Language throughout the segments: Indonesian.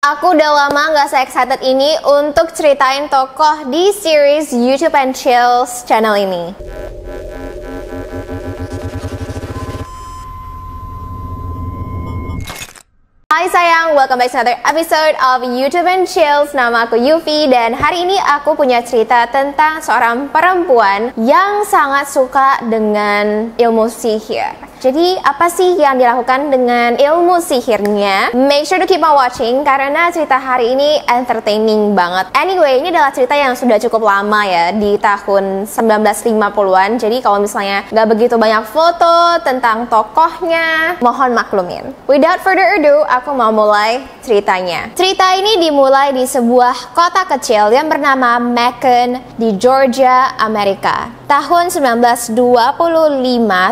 Aku udah lama gak se-excited ini untuk ceritain tokoh di series YouTube and Chills channel ini. Hai sayang, welcome back to another episode of YouTube and Chills. Nama aku Yufi dan hari ini aku punya cerita tentang seorang perempuan yang sangat suka dengan ilmu sihir. Jadi apa sih yang dilakukan dengan ilmu sihirnya? Make sure to keep on watching karena cerita hari ini entertaining banget. Anyway, ini adalah cerita yang sudah cukup lama ya, di tahun 1950-an. Jadi kalau misalnya nggak begitu banyak foto tentang tokohnya, mohon maklumin. Without further ado, aku mau mulai ceritanya. Cerita ini dimulai di sebuah kota kecil yang bernama Macon di Georgia, Amerika. Tahun 1925,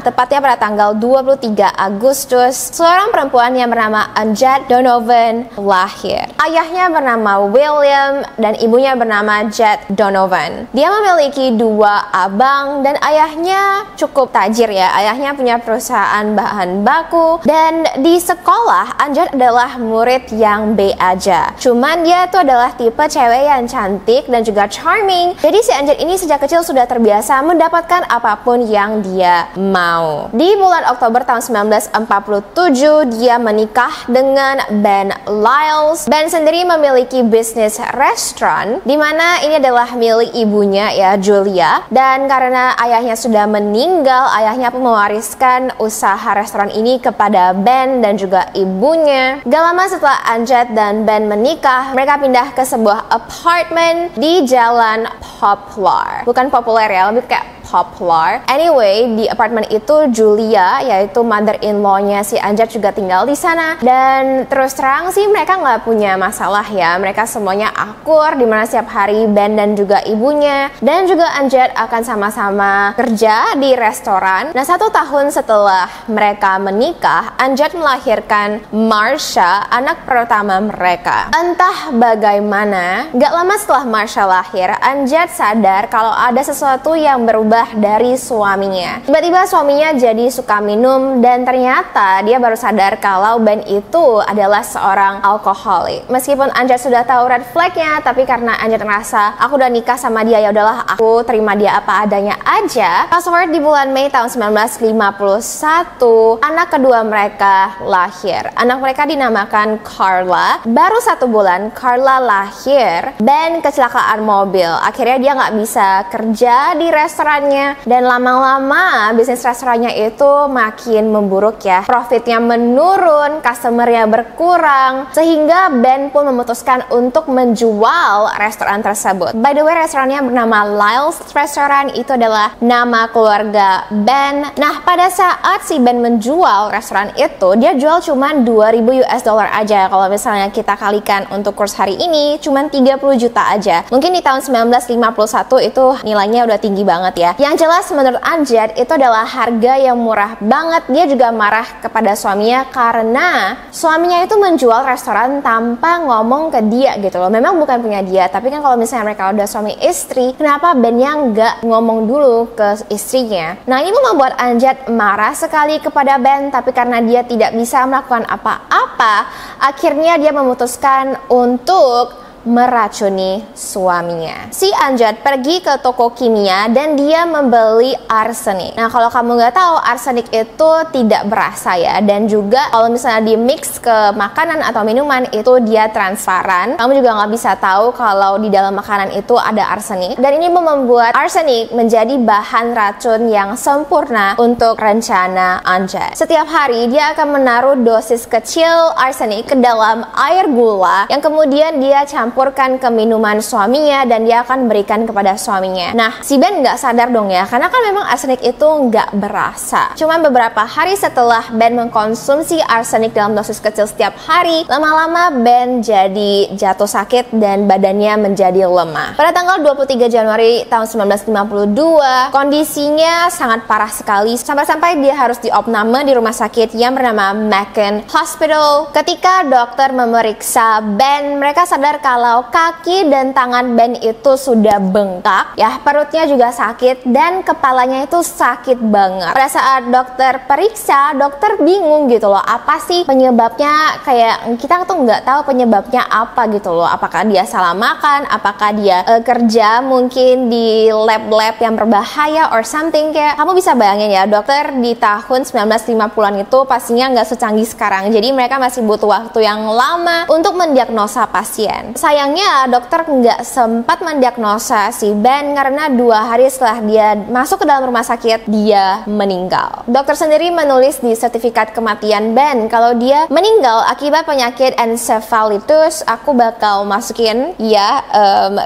tepatnya pada tanggal 23 Agustus, seorang perempuan yang bernama Anjette Donovan lahir. Ayahnya bernama William dan ibunya bernama Jett Donovan. Dia memiliki dua abang dan ayahnya cukup tajir ya. Ayahnya punya perusahaan bahan baku dan di sekolah Anjette adalah murid yang B aja. Cuman dia tuh adalah tipe cewek yang cantik dan juga charming. Jadi si Anjette ini sejak kecil sudah terbiasa mendapatkan apapun yang dia mau. Di bulan Oktober tahun 1947 dia menikah dengan Ben Lyles. Ben sendiri memiliki bisnis restoran di mana ini adalah milik ibunya ya, Julia. Dan karena ayahnya sudah meninggal, ayahnya pun mewariskan usaha restoran ini kepada Ben dan juga ibunya. Gak lama setelah Anjette dan Ben menikah, mereka pindah ke sebuah apartemen di Jalan Poplar. Bukan populer ya, lebih kayak Poplar. Anyway, di apartemen itu Julia, yaitu mother-in-law-nya si Anjette juga tinggal di sana. Dan terus terang sih mereka nggak punya masalah ya. Mereka semuanya akur, dimana setiap hari Ben dan juga ibunya dan juga Anjette akan sama-sama kerja di restoran. Nah, 1 tahun setelah mereka menikah, Anjette melahirkan Marsha, anak pertama mereka. Entah bagaimana, nggak lama setelah Marsha lahir, Anjette sadar kalau ada sesuatu yang berubah dari suaminya. Tiba-tiba suaminya jadi suka minum dan ternyata dia baru sadar kalau Ben itu adalah seorang alkoholik. Meskipun Anjette sudah tahu red flagnya, tapi karena Anjette merasa aku udah nikah sama dia, ya udahlah aku terima dia apa adanya aja. Fast forward di bulan Mei tahun 1951, anak kedua mereka lahir. Anak mereka dinamakan Carla. Baru 1 bulan Carla lahir, Ben kecelakaan mobil. Akhirnya dia nggak bisa kerja di restoran dan lama-lama bisnis restorannya itu makin memburuk ya. Profitnya menurun, customernya berkurang, sehingga Ben pun memutuskan untuk menjual restoran tersebut. By the way, restorannya bernama Lyles Restaurant, itu adalah nama keluarga Ben. Nah, pada saat si Ben menjual restoran itu, dia jual cuma 2.000 US dollar aja. Kalau misalnya kita kalikan untuk kurs hari ini, cuma 30 juta aja. Mungkin di tahun 1951 itu nilainya udah tinggi banget ya. Yang jelas menurut Anjette itu adalah harga yang murah banget. Dia juga marah kepada suaminya karena suaminya itu menjual restoran tanpa ngomong ke dia gitu loh. Memang bukan punya dia, tapi kan kalau misalnya mereka udah suami istri, kenapa Ben-nya nggak ngomong dulu ke istrinya? Nah, ini membuat Anjette marah sekali kepada Ben, tapi karena dia tidak bisa melakukan apa-apa, akhirnya dia memutuskan untuk meracuni suaminya. Si Anjette pergi ke toko kimia dan dia membeli arsenik. Nah, kalau kamu nggak tahu, arsenik itu tidak berasa ya, dan juga kalau misalnya di mix ke makanan atau minuman itu dia transparan. Kamu juga nggak bisa tahu kalau di dalam makanan itu ada arsenik. Dan ini membuat arsenik menjadi bahan racun yang sempurna untuk rencana Anjette. Setiap hari dia akan menaruh dosis kecil arsenik ke dalam air gula yang kemudian dia campurkan ke minuman suaminya dan dia akan berikan kepada suaminya. Nah, si Ben nggak sadar dong ya, karena kan memang arsenik itu nggak berasa. Cuman beberapa hari setelah Ben mengkonsumsi arsenik dalam dosis kecil setiap hari, lama-lama Ben jadi jatuh sakit dan badannya menjadi lemah. Pada tanggal 23 Januari tahun 1952, kondisinya sangat parah sekali sampai-sampai dia harus diopname di rumah sakit yang bernama Macon Hospital. Ketika dokter memeriksa Ben, mereka sadar kalau kalau kaki dan tangan Ben itu sudah bengkak, ya perutnya juga sakit dan kepalanya itu sakit banget. Pada saat dokter periksa, dokter bingung gitu loh, apa sih penyebabnya, kayak kita tuh nggak tahu penyebabnya apa gitu loh. Apakah dia salah makan, apakah dia kerja mungkin di lab-lab yang berbahaya or something. Kayak kamu bisa bayangin ya, dokter di tahun 1950-an itu pastinya nggak secanggih sekarang, jadi mereka masih butuh waktu yang lama untuk mendiagnosa pasien. Sayangnya dokter nggak sempat mendiagnosa si Ben karena 2 hari setelah dia masuk ke dalam rumah sakit, dia meninggal. Dokter sendiri menulis di sertifikat kematian Ben kalau dia meninggal akibat penyakit encephalitis. Aku bakal masukin ya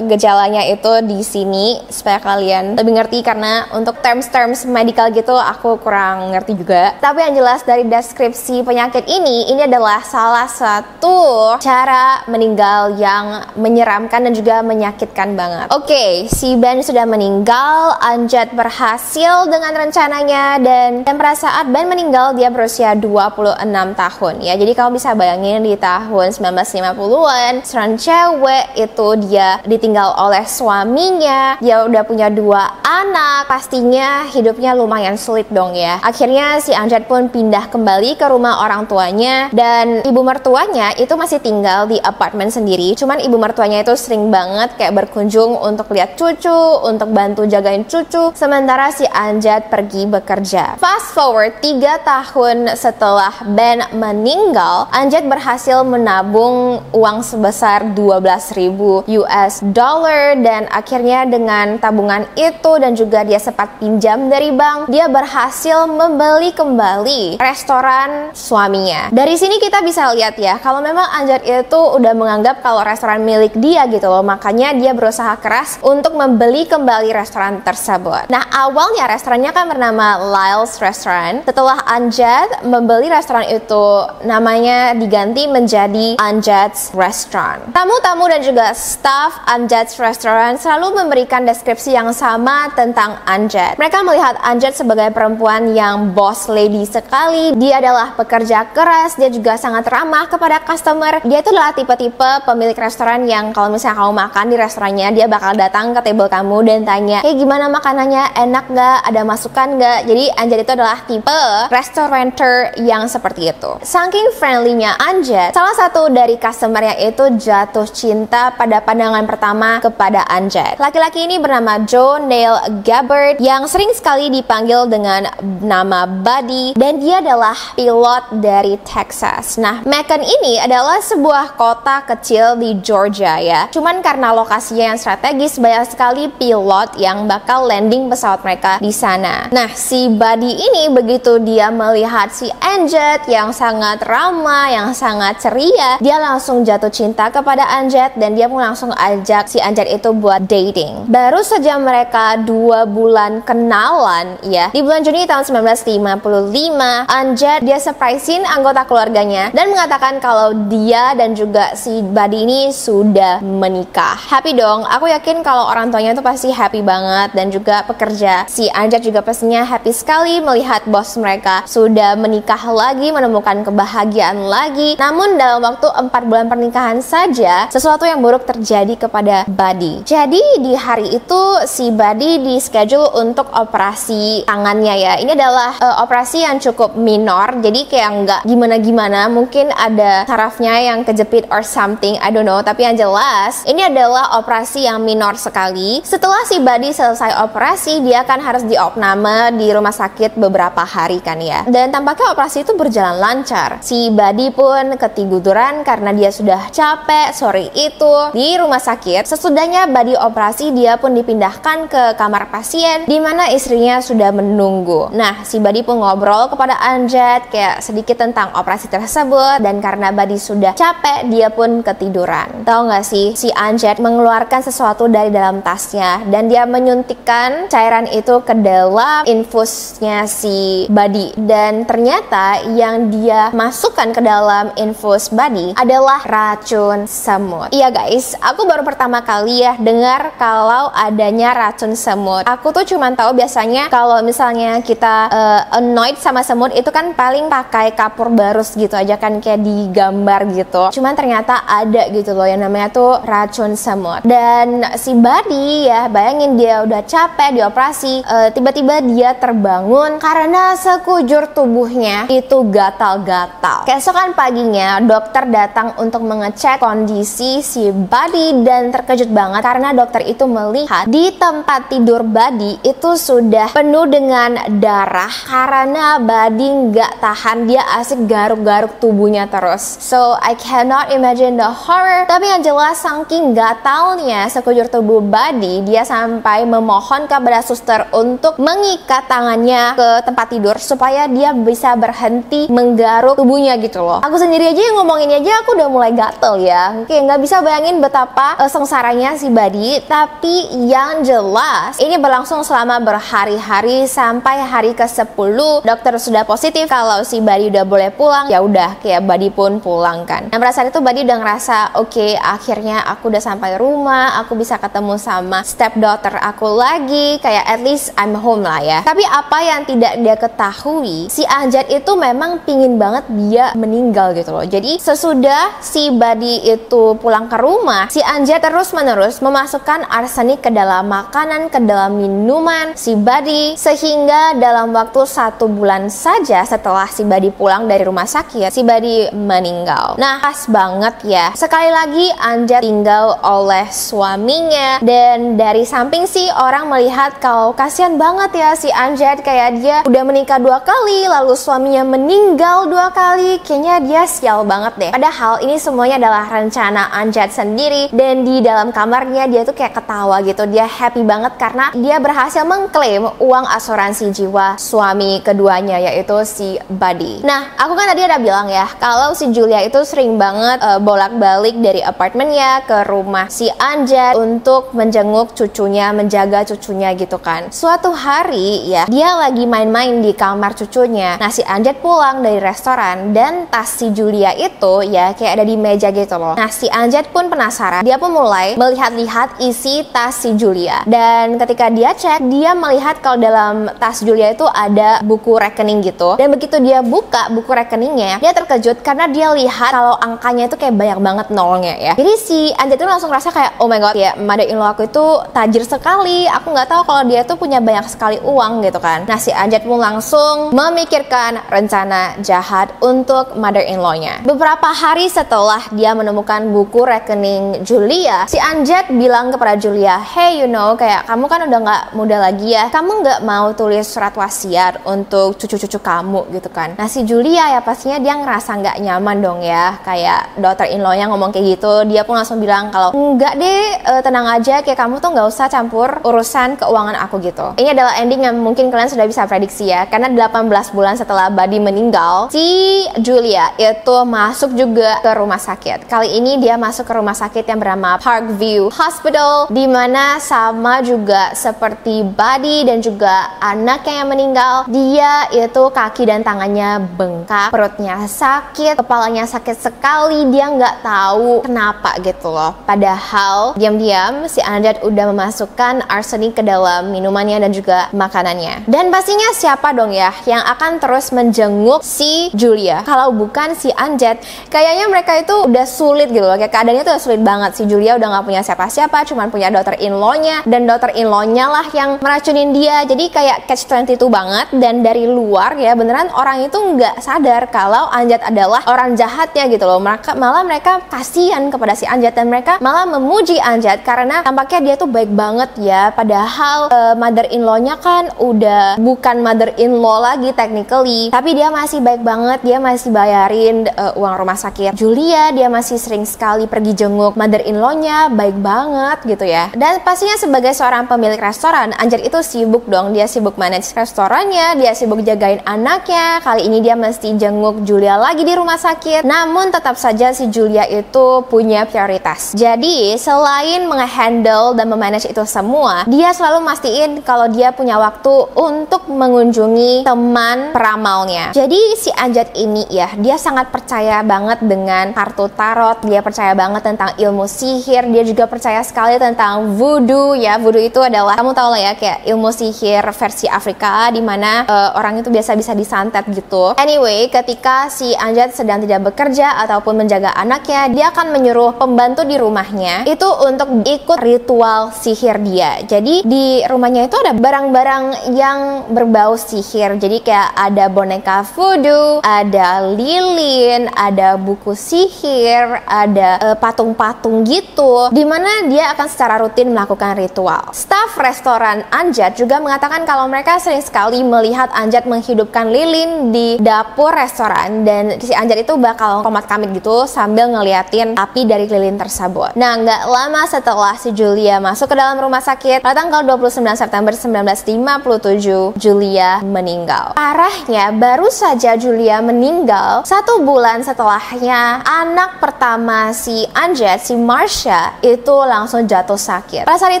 gejalanya itu di sini supaya kalian lebih ngerti, karena untuk terms medical gitu aku kurang ngerti juga. Tapi yang jelas dari deskripsi penyakit ini adalah salah satu cara meninggal yang menyeramkan dan juga menyakitkan banget. Oke, si Ben sudah meninggal, Amjad berhasil dengan rencananya, dan pada saat Ben meninggal dia berusia 26 tahun ya. Jadi kamu bisa bayangin di tahun 1950-an seorang cewek itu dia ditinggal oleh suaminya, dia udah punya 2 anak, pastinya hidupnya lumayan sulit dong ya. Akhirnya si Amjad pun pindah kembali ke rumah orang tuanya, dan ibu mertuanya itu masih tinggal di apartemen sendiri. Cuman ibu mertuanya itu sering banget kayak berkunjung untuk lihat cucu, untuk bantu jagain cucu, sementara si Amjad pergi bekerja. Fast forward 3 tahun setelah Ben meninggal, Amjad berhasil menabung uang sebesar 12.000 US dollar, dan akhirnya dengan tabungan itu dan juga dia sempat pinjam dari bank, dia berhasil membeli kembali restoran suaminya. Dari sini kita bisa lihat ya, kalau memang Amjad itu udah menganggap kalau restoran milik dia gitu loh, makanya dia berusaha keras untuk membeli kembali restoran tersebut. Nah, awalnya restorannya kan bernama Lyle's Restaurant. Setelah Amjad membeli restoran itu, namanya diganti menjadi Amjad's Restaurant. Tamu-tamu dan juga staff Amjad's Restaurant selalu memberikan deskripsi yang sama tentang Amjad. Mereka melihat Amjad sebagai perempuan yang boss lady sekali. Dia adalah pekerja keras, dia juga sangat ramah kepada customer. Dia itu adalah tipe-tipe pemilik restoran yang kalau misalnya kamu makan di restorannya, dia bakal datang ke table kamu dan tanya, hey gimana makanannya, enak gak, ada masukan gak. Jadi Amjad itu adalah tipe restaurateur yang seperti itu. Saking friendly-nya Amjad, salah satu dari customer-nya itu jatuh cinta pada pandangan pertama kepada Amjad. Laki-laki ini bernama Joe Neil Gabbard yang sering sekali dipanggil dengan nama Buddy, dan dia adalah pilot dari Texas. Nah, Macon ini adalah sebuah kota kecil di Georgia ya. Cuman karena lokasinya yang strategis, banyak sekali pilot yang bakal landing pesawat mereka di sana. Nah, si Buddy ini begitu dia melihat si Amjad yang sangat ramah, yang sangat ceria, dia langsung jatuh cinta kepada Amjad dan dia pun langsung ajak si Amjad itu buat dating. Baru saja mereka 2 bulan kenalan ya. Di bulan Juni tahun 1955, Amjad dia surprisein anggota keluarganya dan mengatakan kalau dia dan juga si Buddy ini sudah menikah. Happy dong. Aku yakin kalau orang tuanya itu pasti happy banget, dan juga pekerja si Amjad juga pastinya happy sekali melihat bos mereka sudah menikah lagi, menemukan kebahagiaan lagi. Namun dalam waktu 4 bulan pernikahan saja, sesuatu yang buruk terjadi kepada Buddy. Jadi di hari itu si Buddy di schedule untuk operasi tangannya ya. Ini adalah operasi yang cukup minor, jadi kayak nggak gimana-gimana, mungkin ada sarafnya yang kejepit or something, I don't know. Tapi yang jelas ini adalah operasi yang minor sekali. Setelah si Buddy selesai operasi, dia kan harus diopname di rumah sakit beberapa hari kan ya. Dan tampaknya operasi itu berjalan lancar. Si Buddy pun ketiduran karena dia sudah capek sore itu di rumah sakit. Sesudahnya Buddy operasi, dia pun dipindahkan ke kamar pasien di mana istrinya sudah menunggu. Nah, si Buddy pun ngobrol kepada Amjad kayak sedikit tentang operasi tersebut, dan karena Buddy sudah capek, dia pun ketiduran. Tahu nggak sih, si Amjad mengeluarkan sesuatu dari dalam tasnya dan dia menyuntikkan cairan itu ke dalam infusnya si Buddy, dan ternyata yang dia masukkan ke dalam infus Buddy adalah racun semut. Iya guys, aku baru pertama kali ya dengar kalau adanya racun semut. Aku tuh cuma tahu biasanya kalau misalnya kita annoyed sama semut itu kan paling pakai kapur barus gitu aja kan, kayak di gambar gitu. Cuman ternyata ada gitu loh yang namanya tuh racun semut. Dan si Buddy ya, bayangin dia udah capek dioperasi, tiba-tiba dia terbangun karena sekujur tubuhnya itu gatal-gatal. Keesokan paginya dokter datang untuk mengecek kondisi si Buddy dan terkejut banget karena dokter itu melihat di tempat tidur Buddy itu sudah penuh dengan darah karena Buddy nggak tahan, dia asik garuk-garuk tubuhnya terus. So I cannot imagine the horror. Tapi yang jelas saking gatalnya sekujur tubuh Buddy, dia sampai memohon kepada suster untuk mengikat tangannya ke tempat tidur supaya dia bisa berhenti menggaruk tubuhnya gitu loh. Aku sendiri aja yang ngomongin aja aku udah mulai gatel ya. Oke, nggak bisa bayangin betapa sengsaranya si Buddy. Tapi yang jelas ini berlangsung selama berhari-hari sampai hari ke-10 dokter sudah positif kalau si Buddy udah boleh pulang. Ya udah, kayak Buddy pun pulang kan. Nah pada saat itu Buddy udah ngerasa oke, akhirnya aku udah sampai rumah, aku bisa ketemu sama stepdaughter aku lagi, kayak at least I'm home lah ya. Tapi apa yang tidak dia ketahui, si Amjad itu memang pingin banget dia meninggal gitu loh. Jadi sesudah si Buddy itu pulang ke rumah, si Amjad terus-menerus memasukkan arsenik ke dalam makanan, ke dalam minuman si Buddy, sehingga dalam waktu 1 bulan saja setelah si Buddy pulang dari rumah sakit, si Buddy meninggal. Nah pas banget ya, sekali lagi Amjad tinggal oleh suaminya. Dan dari samping sih orang melihat kalau kasihan banget ya si Amjad, kayak dia udah menikah 2 kali lalu suaminya meninggal 2 kali, kayaknya dia sial banget deh. Padahal ini semuanya adalah rencana Amjad sendiri, dan di dalam kamarnya dia tuh kayak ketawa gitu, dia happy banget karena dia berhasil mengklaim uang asuransi jiwa suami keduanya, yaitu si Buddy. Nah aku kan tadi ada bilang ya kalau si Julia itu sering banget bolak-balik dari apartemennya ke rumah si Amjad untuk menjenguk cucunya, menjaga cucunya gitu kan. Suatu hari ya, dia lagi main-main di kamar cucunya. Nah si Amjad pulang dari restoran dan tas si Julia itu ya kayak ada di meja gitu loh. Nah si Amjad pun penasaran, dia pun mulai melihat-lihat isi tas si Julia. Dan ketika dia cek, dia melihat kalau dalam tas Julia itu ada buku rekening gitu. Dan begitu dia buka buku rekeningnya, dia terkejut karena dia lihat kalau angkanya itu kayak banyak banget nolnya ya. Jadi si Amjad itu langsung rasa kayak oh my god ya, mother-in-law aku itu tajir sekali, aku nggak tahu kalau dia tuh punya banyak sekali uang gitu kan. Nah si Amjad pun langsung memikirkan rencana jahat untuk mother-in-law-nya. Beberapa hari setelah dia menemukan buku rekening Julia, si Amjad bilang kepada Julia, hey you know, kayak kamu kan udah nggak muda lagi ya, kamu nggak mau tulis surat wasiat untuk cucu-cucu kamu gitu kan. Nah si Julia ya pastinya dia ngerasa nggak nyaman dong ya, kayak daughter-in-law-nya ngomong kayak gitu. Dia pun langsung bilang kalau enggak deh, tenang aja, kayak kamu tuh nggak usah campur urusan keuangan aku gitu. Ini adalah ending yang mungkin kalian sudah bisa prediksi ya, karena 18 bulan setelah Buddy meninggal, si Julia itu masuk juga ke rumah sakit. Kali ini dia masuk ke rumah sakit yang bernama Parkview Hospital, dimana sama juga seperti Buddy dan juga anaknya yang meninggal, dia itu kaki dan tangannya bengkak, perutnya sakit, kepalanya sakit sekali, dia nggak tahu kenapa gitu loh. Padahal diam-diam si Amjad udah memasukkan arsenik ke dalam minumannya dan juga makanannya. Dan pastinya siapa dong ya yang akan terus menjenguk si Julia kalau bukan si Amjad? Kayaknya mereka itu udah sulit gitu loh, kayak keadaannya tuh udah sulit banget. Si Julia udah nggak punya siapa-siapa, cuman punya daughter-in-law-nya, dan daughter-in-law-nya lah yang meracunin dia. Jadi kayak catch-22 banget. Dan dari luar ya beneran orang itu nggak sadar kalau Amjad adalah orang jahatnya gitu loh. Malah mereka kasihan kepada si Amjad dan mereka malah memuji Amjad karena tampaknya dia tuh baik banget ya. Padahal mother-in-law-nya kan udah bukan mother-in-law lagi technically, tapi dia masih baik banget, dia masih bayarin uang rumah sakit Julia, dia masih sering sekali pergi jenguk mother-in-law-nya, baik banget gitu ya. Dan pastinya sebagai seorang pemilik restoran, Amjad itu sibuk dong, dia sibuk manage restorannya, dia sibuk jagain anaknya. Kali ini dia mesti jenguk Julia lagi di rumah sakit. Namun tetap saja si Julia itu punya prioritas. Jadi selain menghandle dan memanage itu semua, dia selalu mastiin kalau dia punya waktu untuk mengunjungi teman peramalnya. Jadi si Amjad ini ya, dia sangat percaya banget dengan kartu tarot, dia percaya banget tentang ilmu sihir, dia juga percaya sekali tentang voodoo ya. Voodoo itu adalah, kamu tahu lah ya, kayak ilmu sihir versi Afrika dimana orang itu biasa bisa disantet gitu. Anyway, ketika si Amjad sedang tidak bekerja ataupun menjaga anaknya, dia akan akan menyuruh pembantu di rumahnya itu untuk ikut ritual sihir dia. Jadi di rumahnya itu ada barang-barang yang berbau sihir. Jadi kayak ada boneka voodoo, ada lilin, ada buku sihir, ada patung-patung gitu, dimana dia akan secara rutin melakukan ritual. Staf restoran Anjat juga mengatakan kalau mereka sering sekali melihat Anjat menghidupkan lilin di dapur restoran, dan si Anjat itu bakal komat-kamit gitu sambil ngeliatin api dari lilin tersebut. Nah, nggak lama setelah si Julia masuk ke dalam rumah sakit, pada tanggal 29 September 1957, Julia meninggal. Parahnya, baru saja Julia meninggal, 1 bulan setelahnya, anak pertama si Anjat, si Marcia, itu langsung jatuh sakit. Pada saat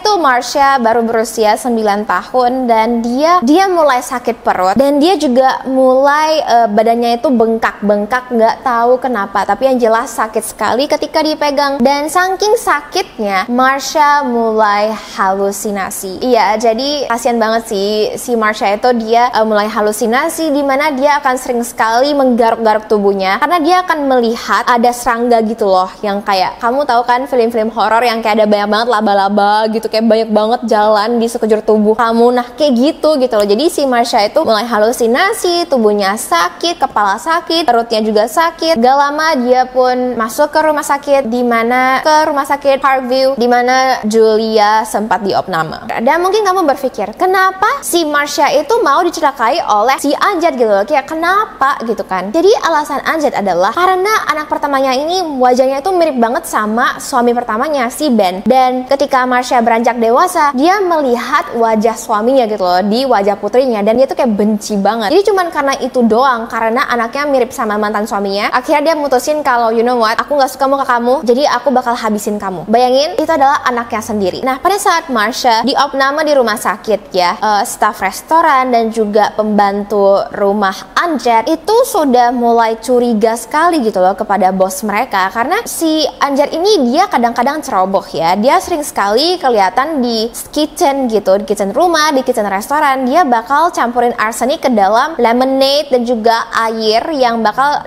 itu Marcia baru berusia 9 tahun dan dia mulai sakit perut, dan dia juga mulai badannya itu bengkak-bengkak, nggak tahu kenapa, tapi yang jelas sakit sekali ketika dipegang. Dan saking sakitnya, Marcia mulai halusinasi. Iya, jadi kasihan banget sih si Marcia itu, dia mulai halusinasi, dimana dia akan sering sekali menggaruk-garuk tubuhnya karena dia akan melihat ada serangga gitu loh, yang kayak kamu tahu kan film-film horor yang kayak ada banyak banget laba-laba gitu, kayak banyak banget jalan di sekujur tubuh kamu. Nah, kayak gitu loh. Jadi si Marcia itu mulai halusinasi, tubuhnya sakit, kepala sakit, perutnya juga sakit. Gak lama dia pun masuk ke rumah sakit, ke rumah sakit Parkview, di mana Julia sempat diopname. Dan mungkin kamu berpikir, kenapa si Marcia itu mau dicelakai oleh si Anjat gitu loh, kayak kenapa gitu kan. Jadi alasan Anjat adalah karena anak pertamanya ini wajahnya itu mirip banget sama suami pertamanya, si Ben. Dan ketika Marcia beranjak dewasa, dia melihat wajah suaminya gitu loh di wajah putrinya, dan dia tuh kayak benci banget. Jadi cuman karena itu doang, karena anaknya mirip sama mantan suaminya, akhirnya dia mutusin kalau you know what, aku gak suka muka kamu, jadi aku bakal habisin kamu. Bayangin, itu adalah anaknya sendiri. Nah, pada saat Marcia diopname di rumah sakit ya, staf restoran dan juga pembantu rumah Anjat itu sudah mulai curiga sekali gitu loh kepada bos mereka, karena si Anjat ini dia kadang-kadang ceroboh ya. Dia sering sekali kelihatan di kitchen gitu, di kitchen rumah, di kitchen restoran, dia bakal campurin arsenik ke dalam lemonade dan juga air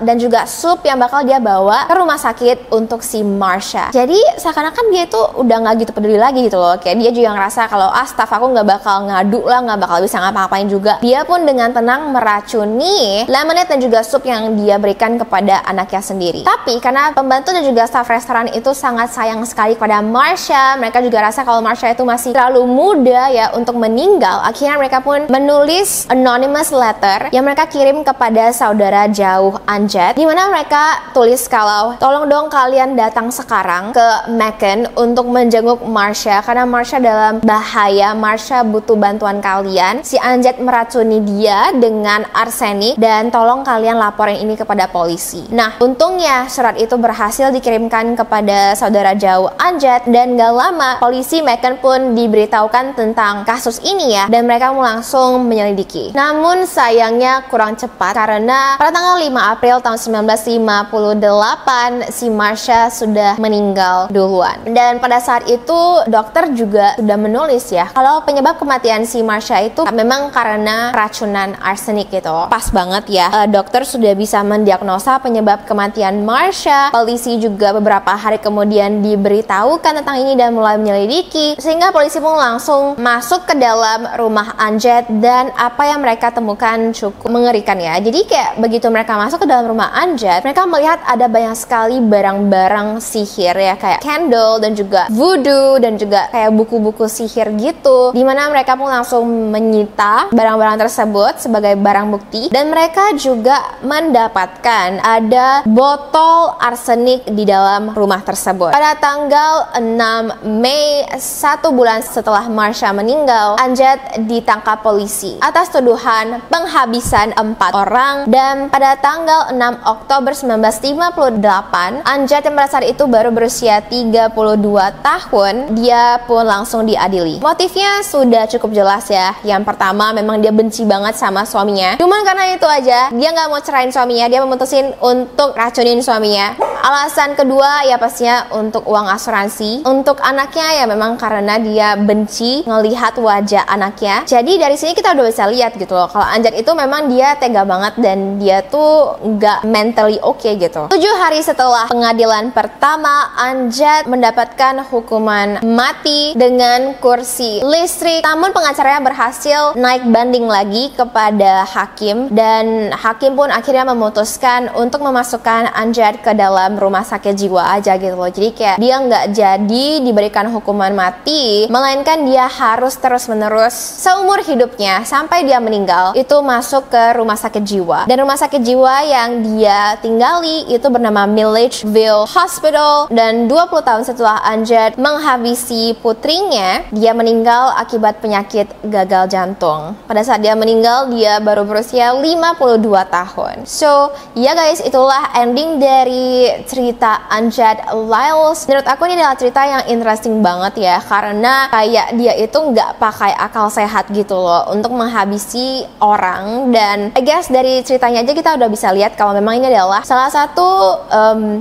dan juga sup yang bakal dia bawa ke rumah sakit untuk si Marcia. Jadi seakan-akan dia itu udah nggak gitu peduli lagi gitu loh. Kayak dia juga ngerasa kalau staff aku nggak bakal ngadu lah, nggak bakal bisa ngapa-ngapain juga. Dia pun dengan tenang meracuni lemonade dan juga sup yang dia berikan kepada anaknya sendiri. Tapi karena pembantu dan juga staff restoran itu sangat sayang sekali kepada Marcia, mereka juga rasa kalau Marcia itu masih terlalu muda ya untuk meninggal. Akhirnya mereka pun menulis anonymous letter yang mereka kirim kepada saudara jauh Anjat, dimana mereka tulis kalau tolong dong kalian datang sekarang ke Macon untuk menjenguk Marcia karena Marcia dalam bahaya, Marcia butuh bantuan kalian. Si Anjat meracuni dia dengan arsenik dan tolong kalian laporin ini kepada polisi. Nah, untungnya surat itu berhasil dikirimkan kepada saudara jauh Anjat, dan gak lama polisi Macon pun diberitahukan tentang kasus ini ya, dan mereka langsung menyelidiki. Namun sayangnya kurang cepat karena pada tanggal 5 April tahun 1958 si Marcia sudah meninggal duluan. Dan pada saat itu dokter juga sudah menulis ya kalau penyebab kematian si Marcia itu memang karena keracunan arsenik gitu. Pas banget ya, dokter sudah bisa mendiagnosa penyebab kematian Marcia. Polisi juga beberapa hari kemudian diberitahukan tentang ini dan mulai menyelidiki, sehingga polisi pun langsung masuk ke dalam rumah Anjat, dan apa yang mereka temukan cukup mengerikan ya. Jadi kayak begitu mereka masuk ke dalam rumah Anjat, mereka melihat ada banyak sekali barang-barang sihir ya, kayak candle dan juga voodoo dan juga kayak buku-buku sihir gitu, dimana mereka pun langsung menyita barang-barang tersebut sebagai barang bukti. Dan mereka juga mendapatkan ada botol arsenik di dalam rumah tersebut. Pada tanggal 6 Mei, 1 bulan setelah Marcia meninggal, Anjat ditangkap polisi atas tuduhan penghabisan 4 orang. Dan pada tanggal 6 Oktober 1958, Anjat yang pada saat itu baru berusia 32 tahun, dia pun langsung diadili. Motifnya sudah cukup jelas ya. Yang pertama, memang dia benci banget sama suaminya. Cuman karena itu aja, dia nggak mau cerain suaminya, dia memutusin untuk racunin suaminya. Alasan kedua ya pastinya untuk uang asuransi. Untuk anaknya ya memang karena dia benci ngelihat wajah anaknya. Jadi dari sini kita udah bisa lihat gitu loh, kalau Anjat itu memang dia tega banget dan dia tuh nggak mentally okay gitu. 7 hari setelah pengadilan bulan pertama Amjad mendapatkan hukuman mati dengan kursi listrik. Namun pengacaranya berhasil naik banding lagi kepada hakim, dan hakim pun akhirnya memutuskan untuk memasukkan Amjad ke dalam rumah sakit jiwa aja gitu loh. Jadi kayak dia nggak jadi diberikan hukuman mati, melainkan dia harus terus-menerus seumur hidupnya sampai dia meninggal itu masuk ke rumah sakit jiwa. Dan rumah sakit jiwa yang dia tinggali itu bernama Milledgeville Hospital. Dan 20 tahun setelah Amjad menghabisi putrinya, dia meninggal akibat penyakit gagal jantung. Pada saat dia meninggal, dia baru berusia 52 tahun. So, ya guys, itulah ending dari cerita Amjad Lyles. Menurut aku ini adalah cerita yang interesting banget ya, karena kayak dia itu nggak pakai akal sehat gitu loh untuk menghabisi orang. Dan I guess dari ceritanya aja kita udah bisa lihat kalau memang ini adalah salah satu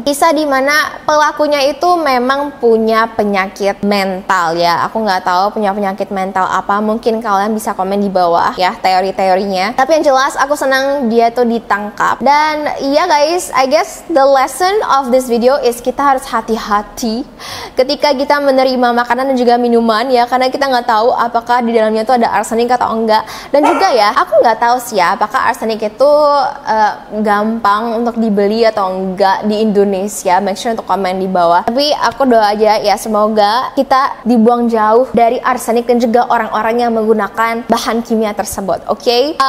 kisah di mana pelakunya itu memang punya penyakit mental ya. Aku nggak tahu punya penyakit mental apa, mungkin kalian bisa komen di bawah ya teori-teorinya. Tapi yang jelas aku senang dia tuh ditangkap. Dan iya guys, I guess the lesson of this video is kita harus hati-hati ketika kita menerima makanan dan juga minuman ya, karena kita nggak tahu apakah di dalamnya tuh ada arsenik atau enggak. Dan juga ya, aku nggak tahu sih ya apakah arsenik itu gampang untuk dibeli atau enggak di Indonesia. Make sure untuk komen di bawah. Tapi aku doa aja ya, semoga kita dibuang jauh dari arsenik dan juga orang-orang yang menggunakan bahan kimia tersebut. Oke?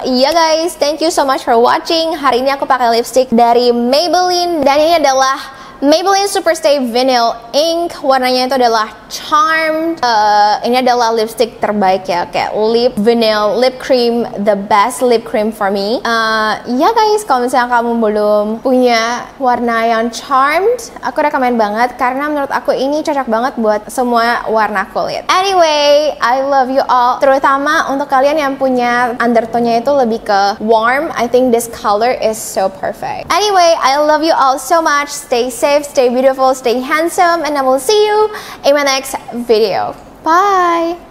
Iya guys, thank you so much for watching. Hari ini aku pakai lipstick dari Maybelline, dan ini adalah Maybelline Superstay Vinyl Ink. Warnanya itu adalah Charmed. Ini adalah lipstick terbaik ya, kayak lip vinyl lip cream, the best lip cream for me. Ya guys, kalau misalnya kamu belum punya warna yang Charmed, aku rekomen banget karena menurut aku ini cocok banget buat semua warna kulit. Anyway, I love you all. Terutama untuk kalian yang punya undertone-nya itu lebih ke warm, I think this color is so perfect. Anyway, I love you all so much. Stay safe, stay beautiful, stay handsome, and I will see you in my next video. Bye!